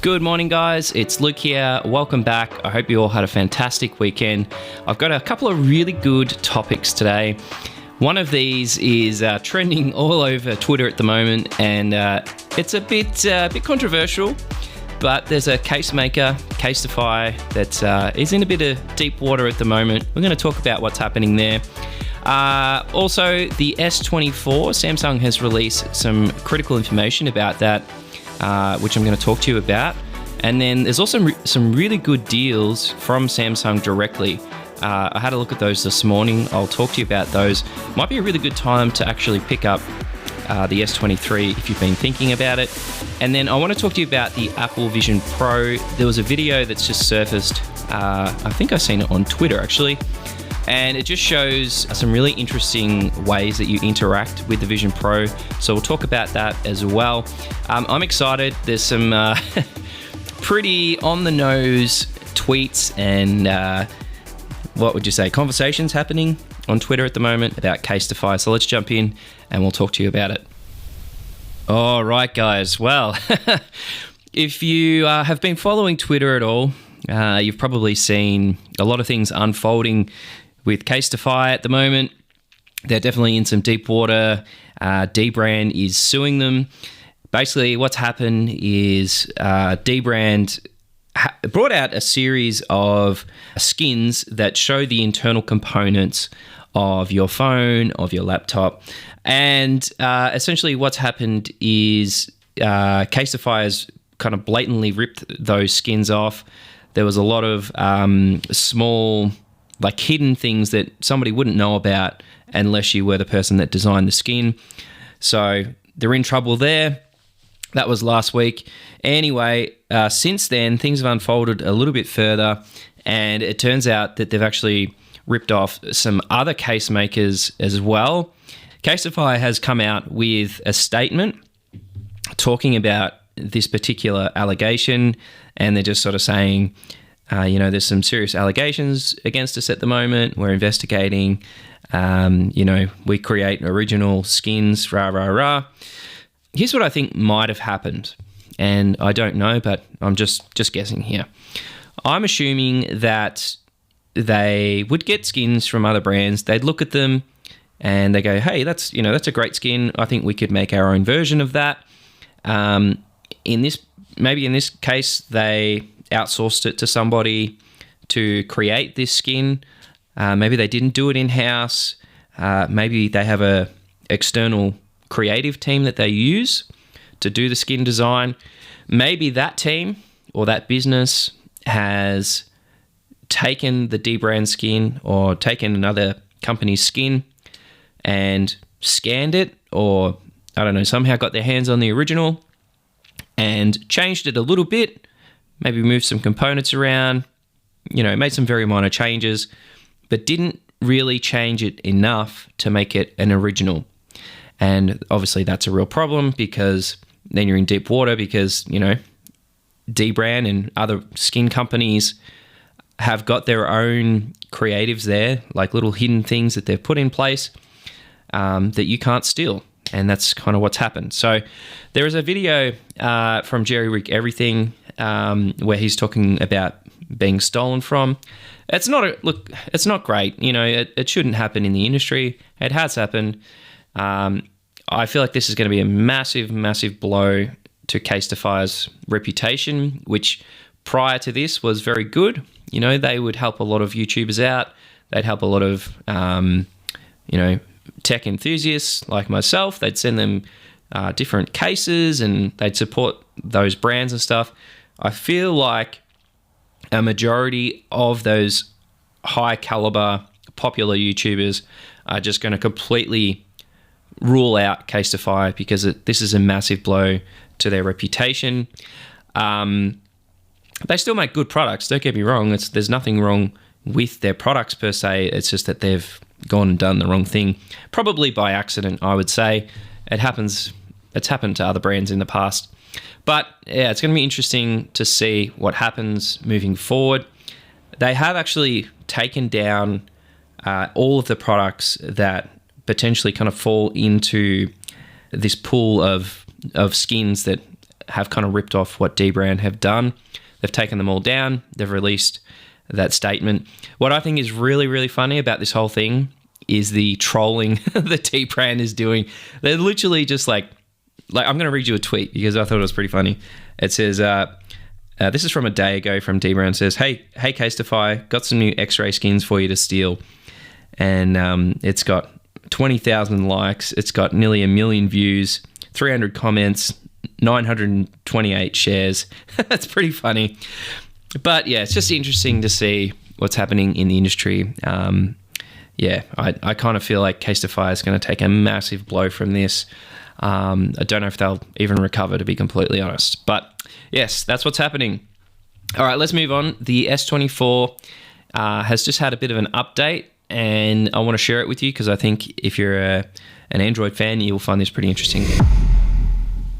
Good morning, guys. It's Luke here. Welcome back. I hope you all had a fantastic weekend. I've got a couple of really good topics today. One of these is trending all over Twitter at the moment, and it's a bit controversial. But there's a case maker, Casetify, that is in a bit of deep water at the moment. We're going to talk about what's happening there. Also, the S24, Samsung has released some critical information about that, which I'm going to talk to you about. And then there's also some really good deals from Samsung directly. I had a look at those this morning. I'll talk to you about those. Might be a really good time to actually pick up the S23 if you've been thinking about it. And then I want to talk to you about the Apple Vision Pro. There was a video that's just surfaced. I think I've seen it on Twitter actually. And it just shows some really interesting ways that you interact with the Vision Pro. So we'll talk about that as well. I'm excited. There's some pretty on-the-nose tweets and what would you say, conversations happening on Twitter at the moment about Casetify. So let's jump in and we'll talk to you about it. All right, guys. Well, if you have been following Twitter at all, you've probably seen a lot of things unfolding with Casetify at the moment. They're definitely in some deep water. Dbrand is suing them. Basically, what's happened is Dbrand brought out a series of skins that show the internal components of your phone, of your laptop. And essentially what's happened is Casetify has kind of blatantly ripped those skins off. There was a lot of small, like hidden things that somebody wouldn't know about unless you were the person that designed the skin. So they're in trouble there. That was last week. Anyway, since then, things have unfolded a little bit further, and it turns out that they've actually ripped off some other case makers as well. Casetify has come out with a statement talking about this particular allegation, and they're just sort of saying, there's some serious allegations against us at the moment. We're investigating. We create original skins, rah, rah, rah. Here's what I think might have happened, and I don't know, but I'm just guessing here. I'm assuming that they would get skins from other brands. They'd look at them and they go, hey, that's a great skin. I think we could make our own version of that. In this case, they outsourced it to somebody to create this skin. Maybe they didn't do it in-house. Maybe they have a external creative team that they use to do the skin design. Maybe that team or that business has taken the Dbrand skin or taken another company's skin and scanned it, or I don't know, somehow got their hands on the original and changed it a little bit, maybe moved some components around, made some very minor changes, but didn't really change it enough to make it an original. And obviously that's a real problem, because then you're in deep water, because, Dbrand and other skin companies have got their own creatives there, like little hidden things that they've put in place that you can't steal. And that's kind of what's happened. So there is a video from Jerry Rick Everything where he's talking about being stolen from. It's not great. It shouldn't happen in the industry. It has happened. I feel like this is going to be a massive, massive blow to Casetify's reputation, which prior to this was very good. They would help a lot of YouTubers out. They'd help a lot of, tech enthusiasts like myself. They'd send them different cases and they'd support those brands and stuff. I feel like a majority of those high caliber, popular YouTubers are just going to completely rule out Casetify, because this is a massive blow to their reputation. They still make good products, don't get me wrong. There's nothing wrong with their products per se. It's just that they've gone and done the wrong thing, probably by accident, I would say. It happens. It's happened to other brands in the past. But yeah, it's going to be interesting to see what happens moving forward. They have actually taken down all of the products that potentially kind of fall into this pool of skins that have kind of ripped off what Dbrand have done. They've taken them all down. They've released that statement. What I think is really, really funny about this whole thing is the trolling that Dbrand is doing. They're literally just like I'm going to read you a tweet because I thought it was pretty funny. It says, this is from a day ago from Dbrand. It says, hey Casetify, got some new X-ray skins for you to steal. And it's got 20,000 likes. It's got nearly 1 million views, 300 comments, 928 shares. That's pretty funny. But yeah, it's just interesting to see what's happening in the industry. I kind of feel like Casetify is going to take a massive blow from this. I don't know if they'll even recover, to be completely honest. But yes, that's what's happening. All right, let's move on. The S24 has just had a bit of an update, and I want to share it with you because I think if you're an Android fan, you'll find this pretty interesting.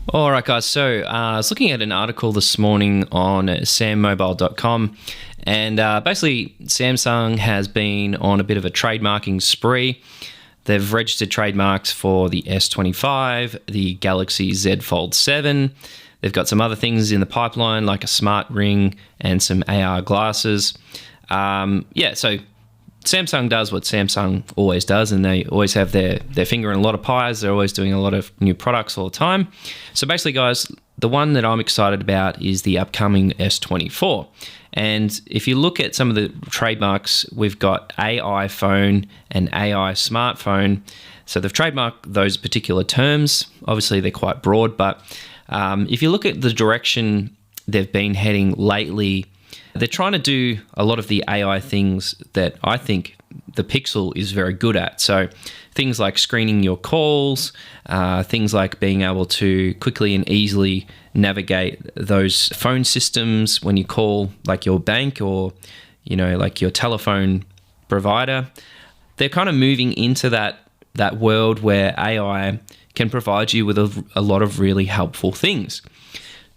All right, guys. So I was looking at an article this morning on sammobile.com, and basically Samsung has been on a bit of a trademarking spree. They've registered trademarks for the S25, the Galaxy Z Fold 7. They've got some other things in the pipeline, like a smart ring and some AR glasses. So Samsung does what Samsung always does, and they always have their finger in a lot of pies. They're always doing a lot of new products all the time. So basically, guys, the one that I'm excited about is the upcoming S24. And if you look at some of the trademarks, we've got AI phone and AI smartphone. So they've trademarked those particular terms. Obviously, they're quite broad, but if you look at the direction they've been heading lately, they're trying to do a lot of the AI things that I think the Pixel is very good at. So things like screening your calls, things like being able to quickly and easily navigate those phone systems when you call like your bank or, like your telephone provider. They're kind of moving into that world where AI can provide you with a lot of really helpful things.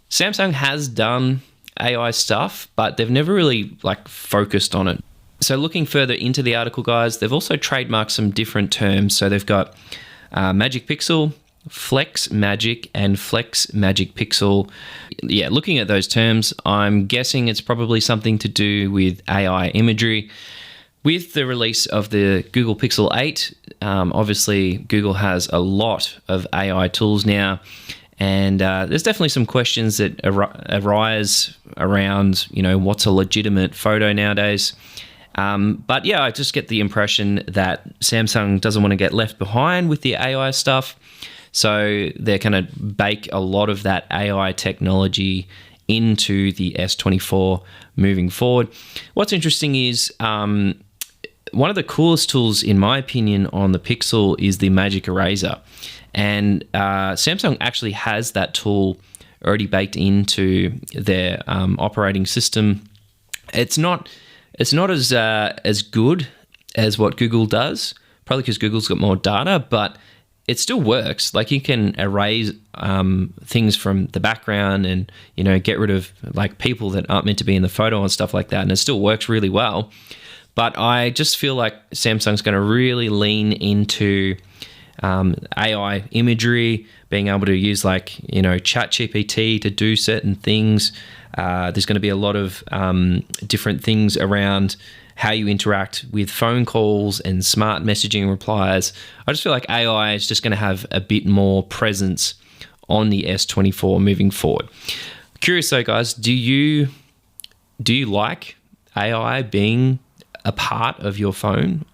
Samsung has done AI stuff, but they've never really focused on it. So looking further into the article, guys, they've also trademarked some different terms. So they've got Magic Pixel, Flex Magic, and Flex Magic Pixel. Yeah, looking at those terms, I'm guessing it's probably something to do with AI imagery. With the release of the Google Pixel 8, obviously Google has a lot of AI tools now. And there's definitely some questions that arise around, what's a legitimate photo nowadays. But yeah, I just get the impression that Samsung doesn't want to get left behind with the AI stuff. So they're going to bake a lot of that AI technology into the S24 moving forward. What's interesting is one of the coolest tools, in my opinion, on the Pixel is the Magic Eraser. And Samsung actually has that tool already baked into their operating system. It's not as good as what Google does, probably because Google's got more data, but it still works. Like you can erase things from the background and get rid of people that aren't meant to be in the photo and stuff like that, and it still works really well. But I just feel like Samsung's going to really lean into AI imagery, being able to use ChatGPT to do certain things. There's going to be a lot of different things around how you interact with phone calls and smart messaging replies. I just feel like AI is just going to have a bit more presence on the S24 moving forward. Curious though, guys, do you like AI being a part of your phone?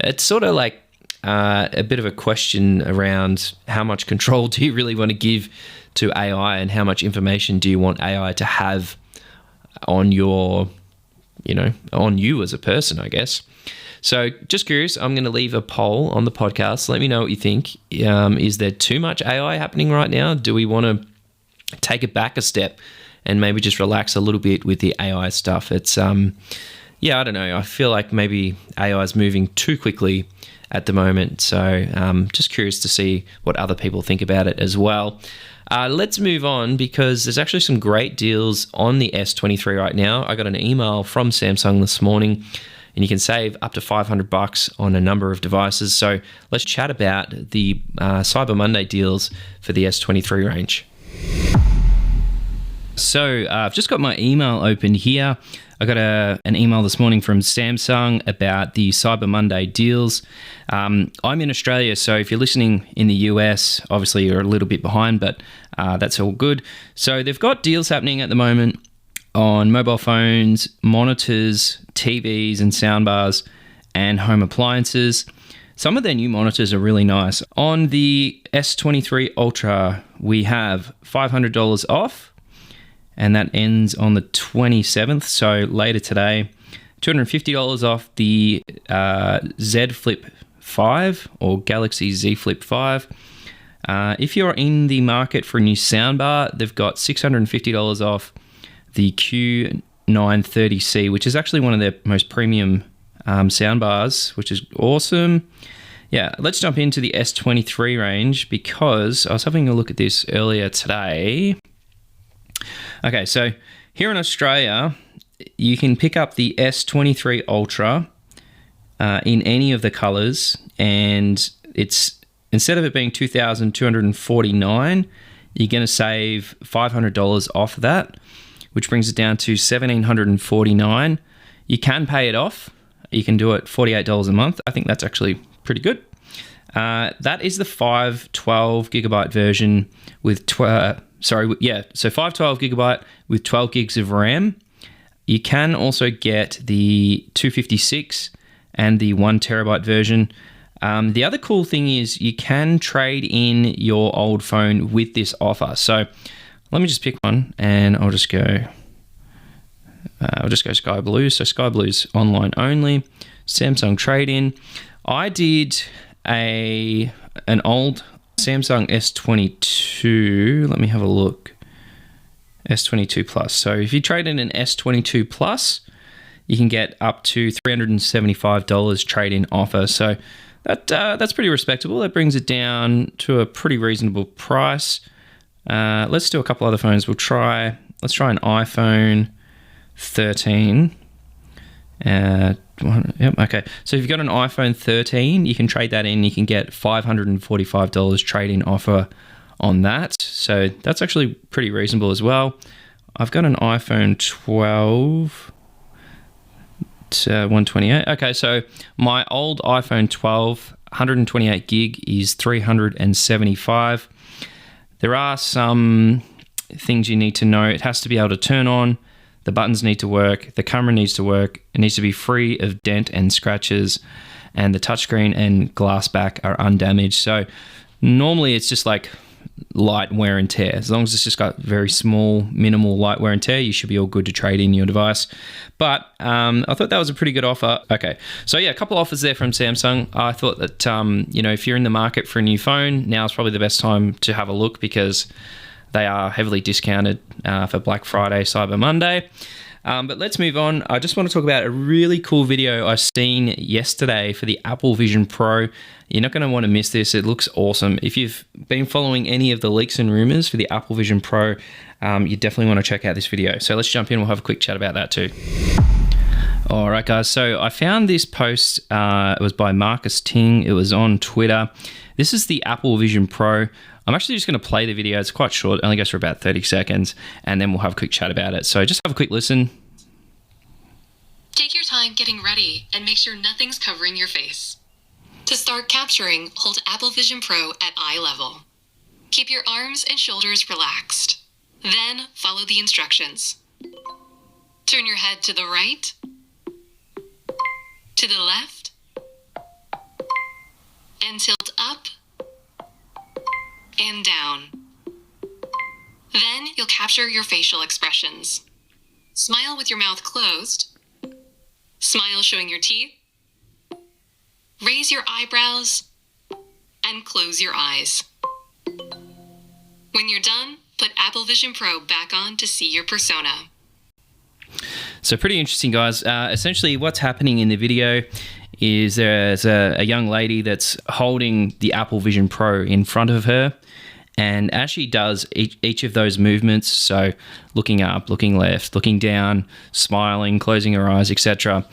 It's sort of like a bit of a question around how much control do you really want to give to AI and how much information do you want AI to have on your, on you as a person, I guess. So just curious, I'm going to leave a poll on the podcast. Let me know what you think. Is there too much AI happening right now? Do we want to take it back a step and maybe just relax a little bit with the AI stuff? It's, I don't know. I feel like maybe AI is moving too quickly at the moment. So just curious to see what other people think about it as well. Let's move on because there's actually some great deals on the S23 right now. I got an email from Samsung this morning and you can save up to $500 on a number of devices. So let's chat about the Cyber Monday deals for the S23 range. So I've just got my email open here. I got an email this morning from Samsung about the Cyber Monday deals. I'm in Australia, so if you're listening in the US, obviously you're a little bit behind, but that's all good. So they've got deals happening at the moment on mobile phones, monitors, TVs and soundbars, and home appliances. Some of their new monitors are really nice. On the S23 Ultra, we have $500 off, and that ends on the 27th, so later today. $250 off the Z Flip 5 or Galaxy Z Flip 5. If you're in the market for a new soundbar, they've got $650 off the Q930C, which is actually one of their most premium soundbars, which is awesome. Yeah, let's jump into the S23 range because I was having a look at this earlier today. Okay, so here in Australia, you can pick up the S23 Ultra in any of the colors, and it's, instead of it being $2,249, you're going to save $500 off that, which brings it down to $1,749. You can pay it off. You can do it $48 a month. I think that's actually pretty good. That is the 512 gigabyte version with so 512 gigabyte with 12 gigs of RAM. You can also get the 256 and the 1 terabyte version. The other cool thing is you can trade in your old phone with this offer. So let me just pick one, and I'll just go Sky Blue. So Sky Blue's online only. Samsung trade-in. I did an old Samsung S22. Let me have a look. S22 Plus. So if you trade in an S22 Plus, you can get up to $375 trade-in offer. So that's pretty respectable. That brings it down to a pretty reasonable price. Let's do a couple other phones. Let's try an iPhone 13. Okay. So if you've got an iPhone 13, you can trade that in. You can get $545 trade-in offer on that. So that's actually pretty reasonable as well. I've got an iPhone 12 to 128. Okay, so my old iPhone 12, 128 gig is $375. There are some things you need to know. It has to be able to turn on. The buttons need to work. The camera needs to work. It needs to be free of dent and scratches. And the touchscreen and glass back are undamaged. So normally it's just like light wear and tear. As long as it's just got very small, minimal light wear and tear, you should be all good to trade in your device. But I thought that was a pretty good offer. Okay, so yeah, a couple offers there from Samsung. I thought that, if you're in the market for a new phone, now is probably the best time to have a look because they are heavily discounted for Black Friday, Cyber Monday. But let's move on. I just want to talk about a really cool video I seen yesterday for the Apple Vision Pro. You're not going to want to miss this. It looks awesome. If you've been following any of the leaks and rumors for the Apple Vision Pro, you definitely want to check out this video. So let's jump in. We'll have a quick chat about that too. All right, guys. So I found this post. It was by Marcus Ting. It was on Twitter. This is the Apple Vision Pro. I'm actually just going to play the video. It's quite short. It only goes for about 30 seconds, and then we'll have a quick chat about it. So just have a quick listen. Take your time getting ready and make sure nothing's covering your face. To start capturing, hold Apple Vision Pro at eye level. Keep your arms and shoulders relaxed. Then follow the instructions. Turn your head to the right, to the left, and tilt up and down. Then you'll capture your facial expressions. Smile with your mouth closed. Smile showing your teeth. Raise your eyebrows and close your eyes. When you're done, put Apple Vision Pro back on to see your persona. So pretty interesting, guys. Essentially what's happening in the video is there's a young lady that's holding the Apple Vision Pro in front of her. And as she does each of those movements, so looking up, looking left, looking down, smiling, closing her eyes, etc.,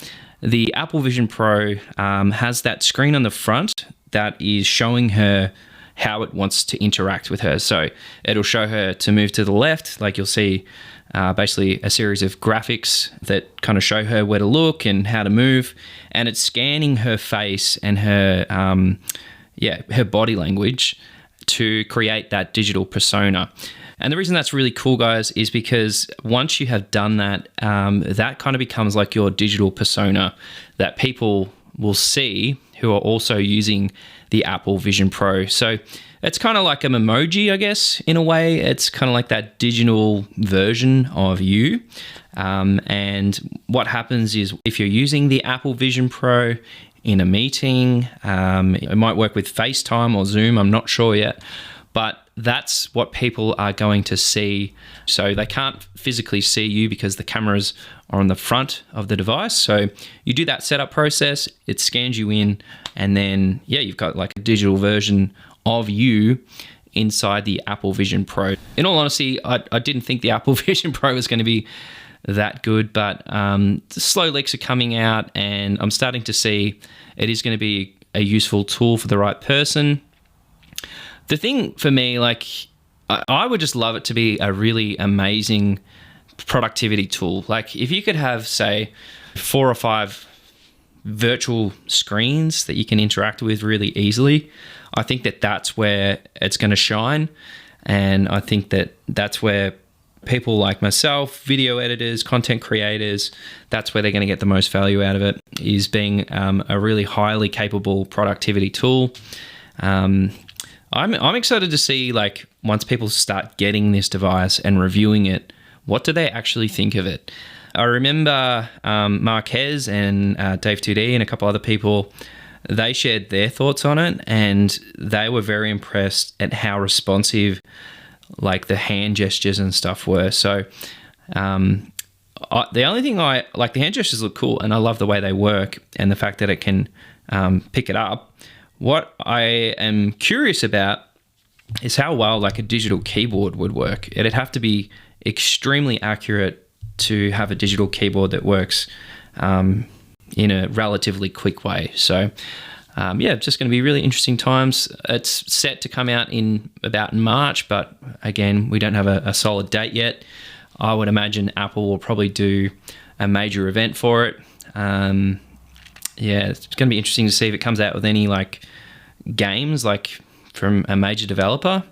the Apple Vision Pro has that screen on the front that is showing her how it wants to interact with her. So it'll show her to move to the left, like you'll see basically a series of graphics that kind of show her where to look and how to move, and it's scanning her face and her body language to create that digital persona. And the reason that's really cool, guys, is because once you have done that, that kind of becomes like your digital persona that people will see who are also using the Apple Vision Pro. So it's kind of like an emoji, I guess, in a way. It's kind of like that digital version of you. And what happens is if you're using the Apple Vision Pro in a meeting, it might work with FaceTime or Zoom, I'm not sure yet, but that's what people are going to see. So they can't physically see you because the cameras are on the front of the device. So you do that setup process, it scans you in, and then, you've got like a digital version of you inside the Apple Vision Pro. In all honesty, I didn't think the Apple Vision Pro was going to be that good, but the slow leaks are coming out, and I'm starting to see it is going to be a useful tool for the right person. The thing for me, like, I would just love it to be a really amazing productivity tool. Like, if you could have, say, 4 or 5 virtual screens that you can interact with really easily, I think that that's where it's going to shine. And I think that that's where people like myself, video editors, content creators, that's where they're going to get the most value out of it, is being a really highly capable productivity tool. I'm excited to see, like, once people start getting this device and reviewing it, what do they actually think of it? I remember Marquez and Dave 2D and a couple other people, they shared their thoughts on it, and they were very impressed at how responsive, like, the hand gestures and stuff were. So the only thing the hand gestures look cool, and I love the way they work and the fact that it can pick it up. What I am curious about is how well, like, a digital keyboard would work. It'd have to be extremely accurate to have a digital keyboard that works in a relatively quick way. So it's just going to be really interesting times. It's set to come out in about March, but again, we don't have a solid date yet. I would imagine Apple will probably do a major event for it. It's going to be interesting to see if it comes out with any, like, games, like, from a major developer.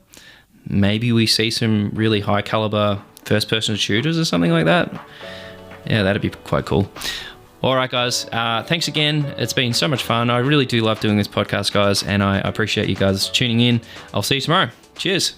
Maybe we see some really high caliber first-person shooters or something like that. Yeah, that'd be quite cool. All right, guys. Thanks again. It's been so much fun. I really do love doing this podcast, guys, and I appreciate you guys tuning in. I'll see you tomorrow. Cheers.